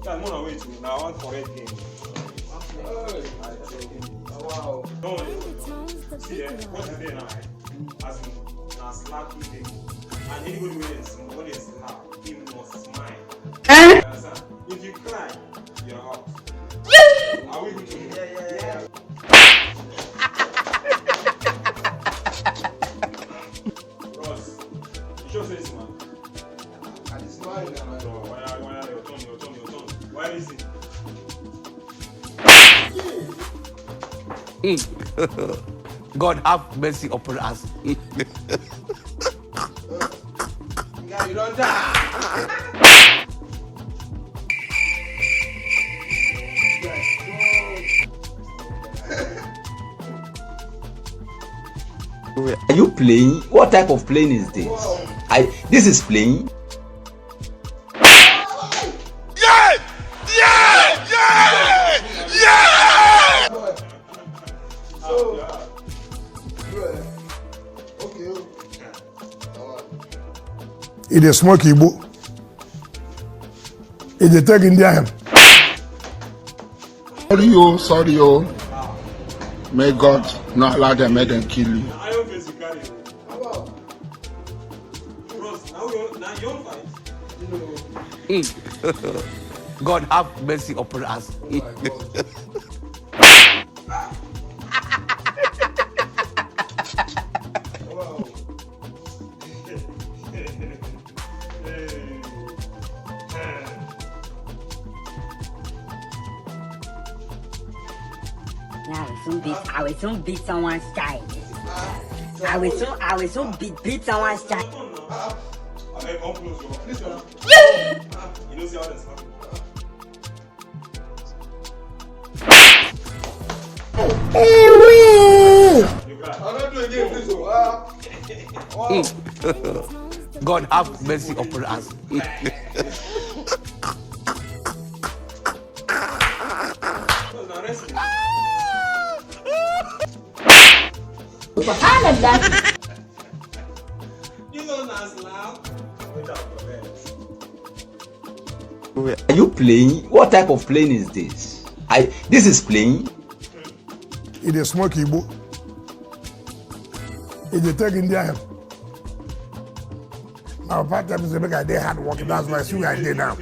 I'm on way to now. I want correct game. Wow. No, see, what is there now? As in, now slap you. And anybody when is slap, he must smile. If you cry, you're out. Are we good? Yeah. Ross, you just say this, man. And it's not in man. So, why your turn? Why is it? God have mercy upon us. Yeah, you don't die. Are you playing? What type of playing is this? Wow. This is playing. It is smoky book. It is taking down. Sorry, oh. May God not allow them make them kill you. God have mercy upon us. I will soon beat someone's child. I will soon beat someone's child. God have mercy upon us. Are you playing? What type of playing is this? This is playing. It is smoky book. It is taking down. Now, part time is a big idea hard work. That's why I see what I did now.